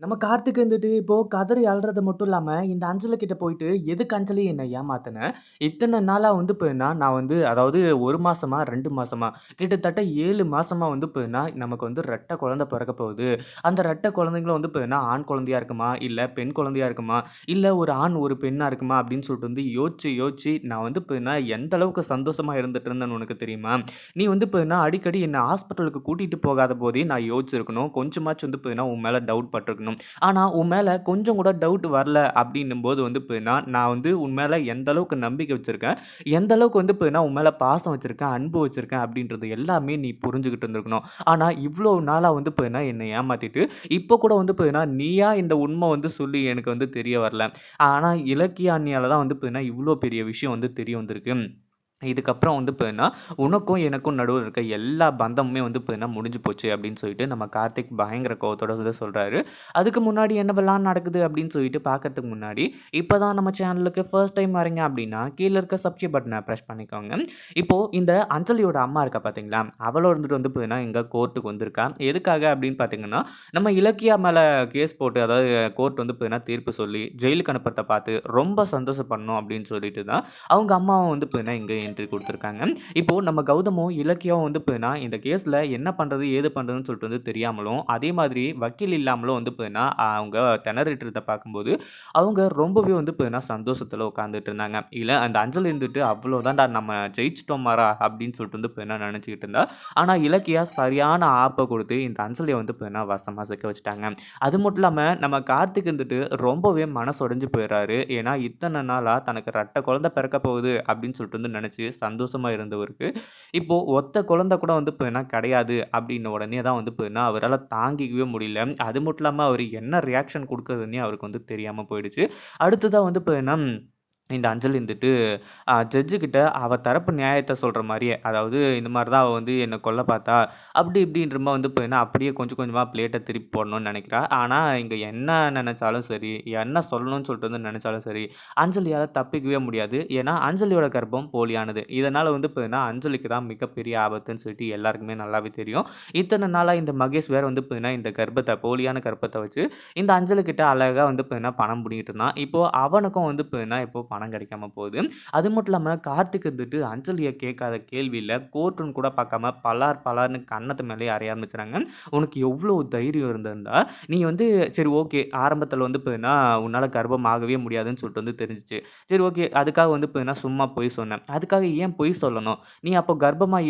நம்ம கார்த்திக் வந்துட்டு இப்போ கதறி அழுறது மட்டும் இல்லாம, இந்த அஞ்சலி கிட்ட போயிட்டு, "எதுக்கு அஞ்சலி என்ன ஏமாத்துன? இத்தன நாளா வந்து பார்த்தீங்கன்னா, நான் வந்து அதாவது 1 மாசமா, 2 மாசமா, கிட்டத்தட்ட 7 மாசமா வந்து பார்த்தீங்கன்னா, நமக்கு வந்து ரெட்ட குழந்தை பிறக்க போகுது. அந்த ரெட்ட குழந்தைங்களும் வந்து பார்த்தீங்கன்னா, ஆண் குழந்தையா இருக்குமா? இல்ல பெண் குழந்தையா இருக்குமா? இல்ல ஒரு ஆண், ஒரு பெண்ணா இருக்குமா? அப்படின்னு சொல்லிட்டு வந்து யோசிச்சு, யோசிச்சு நான் வந்து பார்த்தீங்கன்னா, எந்த அளவுக்கு சந்தோஷமா இருந்துட்டு இருந்தேன்னு உனக்கு தெரியுமா? நீ வந்து பார்த்தீங்கன்னா, அடிக்கடி என்ன ஹாஸ்பிட்டலுக்கு கூட்டிட்டு போகாத போதே நான் யோசிச்சிருக்கணும். கொஞ்சமாச்சும் வந்து பார்த்தீங்கன்னா, உன் மேல டவுட் பட்டுருக்கணும். ஆனா, உன் மேல கொஞ்சம் கூட டவுட் வரல அப்டின்னும்போது வந்து பார்த்தீங்கன்னா, நான் வந்து உன் மேல எந்த அளவுக்கு நம்பிக்கை வச்சிருக்கேன், எந்த அளவுக்கு வந்து பார்த்தீங்கன்னா, உன் மேல பாசம் வச்சிருக்கேன், அன்பு வச்சிருக்கேன் அப்டின்றது எல்லாமே நீ புரிஞ்சுகிட்டு இருந்திருக்கணும். ஆனா, இவ்ளோ நாளா வந்து பார்த்தீங்கன்னா, என்ன ஏமாத்திட்டு, இப்போ கூட வந்து பார்த்தீங்கன்னா, நீயா இந்த உண்ம வந்து சொல்லி எனக்கு வந்து தெரிய வரல. ஆனா, இலக்கிய அண்ணியால தான் வந்து பார்த்தீங்கன்னா, இவ்ளோ பெரிய விஷயம் வந்து தெரிய வந்திருக்கு. இதுக்கப்புறம் வந்து பார்த்தீங்கன்னா, உனக்கும் எனக்கும் நடுவுல இருக்க எல்லா பந்தமுமே வந்து பார்த்தீங்கன்னா முடிஞ்சு போச்சு அப்படின்னு சொல்லிட்டு நம்ம கார்த்திக் பயங்கர கோவத்தோட வந்து சொல்றாரு. அதுக்கு முன்னாடி என்னவெல்லாம் நடக்குது அப்படின்னு சொல்லிட்டு பார்க்கறதுக்கு முன்னாடி, இப்ப தான் நம்ம சேனலுக்கு ஃபர்ஸ்ட் டைம் வரீங்க அப்படின்னா, கீழ இருக்க சப்ஸ்கிரைப் பட்டன பிரஸ் பண்ணிக்கோங்க. இப்போ இந்த அஞ்சலியோட அம்மா இருக்கா பார்த்தீங்களா? அவளும் இருந்துட்டு வந்து பார்த்தீங்கன்னா, இங்க கோர்ட்டுக்கு வந்திருக்கா. எதுக்காக அப்படின்னு பார்த்தீங்கன்னா, நம்ம இலக்கியா மேல கேஸ் போட்டு அதாவது கோர்ட் வந்து பார்த்தீங்கன்னா தீர்ப்பு சொல்லி ஜெயிலுக்கு அனுப்புறத பார்த்து ரொம்ப சந்தோஷப்படணும் அப்படின்னு சொல்லிட்டு தான் அவங்க அம்மாவும் வந்து பார்த்தீங்கன்னா, இங்க என்ட்ரி குடுத்துருக்காங்க. இப்போ நம்ம கௌதமும், இலக்கியாவும் வந்து பார்த்தீங்கன்னா, இந்த கேஸ்ல என்ன பண்றது, ஏது பண்றதுன்னு சொல்லிட்டு வந்து தெரியாமலும், அதே மாதிரி வக்கீல் இல்லாமலும் வந்து பார்த்தீங்கன்னா, அவங்க திணறிட்டு இருந்தத பார்க்கும்போது, அவங்க ரொம்பவே வந்து பார்த்தீங்கன்னா, சந்தோஷத்துல உட்கார்ந்துட்டு இருந்தாங்க. இல்ல அந்த அஞ்சலி இருந்துட்டு, "அவ்வளோதான்டா நம்ம ஜெயிச்சுட்டோம் மாறா" அப்படின்னு சொல்லிட்டு வந்து பார்த்தீங்கன்னா நெனச்சுக்கிட்டு இருந்தா. ஆனா இலக்கியா சரியான ஆப்ப குடுத்து, இந்த அஞ்சலிய வந்து பார்த்தீங்கன்னா, வசமா சிக்க வச்சுட்டாங்க. அது மட்டும் இல்லாம, நம்ம கார்த்திக் இருந்துட்டு ரொம்பவே மனசு உடைஞ்சு போயிறாரு. ஏன்னா, இத்தன நாளா தனக்கு ரெட்ட குழந்தை பிறக்க போகுது அப்படின்னு சொல்லிட்டு வந்து நெனச்சு சந்தோஷமா இருந்தவருக்கு, இப்போ ஒத்த குழந்தை கூட வந்து பார்த்தீங்கன்னா கிடையாது அப்படின்ன உடனே தான் வந்து பார்த்தீங்கன்னா, அவரால தாங்கிக்கவே முடியல. அது மட்டும் இல்லாம அவரு என்ன ரியாக்ஷன் குடுக்குறதுன்னே அவருக்கு வந்து தெரியாம போயிடுச்சு. அடுத்ததா வந்து பார்த்தீங்கன்னா இந்த அஞ்சலி இருந்துட்டு ஜட்ஜு கிட்ட அவ தரப்பு நியாயத்த சொல்ற மாரியே, அதாவது இந்த மாரி தான் அவ வந்து என்ன கொல்ல பார்த்தா, அப்படி இப்படின்ற மாரி வந்து பார்த்தீங்கன்னா, அப்படியே கொஞ்சம் கொஞ்சமா பிளேட்ட திருப்பி போடணும்னு நெனைக்கிறா. ஆனா, இங்க என்ன நெனச்சாலும் சரி, என்ன சொல்லணும்னு சொல்லிட்டு வந்து நெனச்சாலும் சரி, அஞ்சலியால தப்பிக்கவே முடியாது. ஏன்னா, அஞ்சலியோட கர்ப்பம் போலியானது. இதனால வந்து பார்த்தீங்கன்னா, அஞ்சலிக்கு தான் மிகப்பெரிய ஆபத்துன்னு சொல்லிட்டு எல்லாருக்குமே நல்லாவே தெரியும். இத்தன நாளா இந்த மகேஷ் வேற வந்து பார்த்தீங்கன்னா, இந்த கர்ப்பத்த போலியான கர்ப்பத்த வச்சு, இந்த அஞ்சலி கிட்ட அழகா வந்து பார்த்தீங்கன்னா, பணம் புடுங்கிட்டு இருந்தான். இப்போ அவனுக்கும் வந்து பார்த்தீங்கன்னா, இப்போ பணம் கிடைக்காம போகுது. அது மட்டும் இல்லாம கார்த்திக் வந்துட்டு அஞ்சலிய கேட்காத கேள்வியில கோர்ட்டுன்னு கூட பார்க்காம பலார் பலார்ன்னு கன்னத்து மேலயே அறைய ஆரம்பிச்சுறாங்க. "உனக்கு எவ்ளோ தைரியம் இருந்திருந்தா, நீ வந்து சரி ஓகே ஆரம்பத்தில வந்து பார்த்தீங்கன்னா, உன்னால கர்ப்பம் ஆகவே முடியாதுன்னு சொல்லிட்டு வந்து தெரிஞ்சுச்சு. சரி ஓகே அதுக்காக வந்து பார்த்தீங்கன்னா, சும்மா பொய் சொன்ன. அதுக்காக ஏன் பொய் சொல்லணும்? நீ அப்போ கர்ப்பமா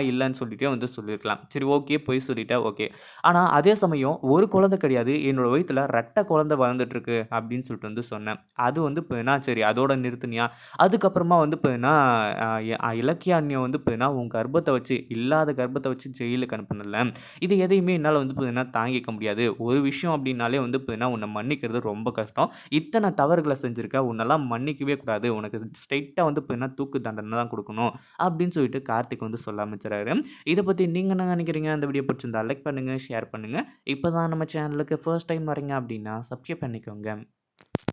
இல்லன்னு சொல்லிட்டே வந்து சொல்லியிருக்கலாம். சரி ஓகே பொய் சொல்லிட்ட ஓகே. ஆனா அதே சமயம் ஒரு குழந்தை கிடையாது. என்னோட வயித்துல ரெட்ட குழந்தை வளர்ந்துட்டு இருக்கு அப்படின்னு சொல்லிட்டு வந்து சொன்னேன். அது வந்து பார்த்தீங்கன்னா, சரி அதோட நிறுத்துனியா? அதுக்கப்புறமா வந்து பார்த்தீங்கன்னா, இலக்கிய அண்ணிய வந்து பார்த்தீங்கன்னா, உன் கர்ப்பத்த வச்சு இல்லாத கர்ப்பத்த வச்சு ஜெயிலுக்கு அனுப்புனல்ல. இது எதையுமே என்னால வந்து பார்த்தீங்கன்னா, தாங்கிக்க முடியாது. ஒரு விஷயம் அப்டின்னாலே வந்து பார்த்தீங்கன்னா, உன்ன மன்னிக்கிறது ரொம்ப கஷ்டம். இத்தன தவறுகள செஞ்சிருக்க. உன்னலாம் மன்னிக்கவே கூடாது. உனக்கு ஸ்ட்ரெயிட்டா வந்து பார்த்தீங்கன்னா, தூக்கு தண்டனை தான் குடுக்கணும். அப்டின்னு சொல்லிட்டு கார்த்திக் வந்து சொல்ல ஆரம்பிச்சுறாரு. இத பத்தி நீங்க என்ன நெனைக்கிறீங்க? அந்த வீடியோ பிடிச்சிருந்தா லைக் பண்ணுங்க, ஷேர் பண்ணுங்க. இப்ப தான் நம்ம சேனலுக்கு ஃபர்ஸ்ட் டைம் வரீங்க அப்டின்னா, சப்ஸ்கிரைப் பண்ணிக்கோங்க.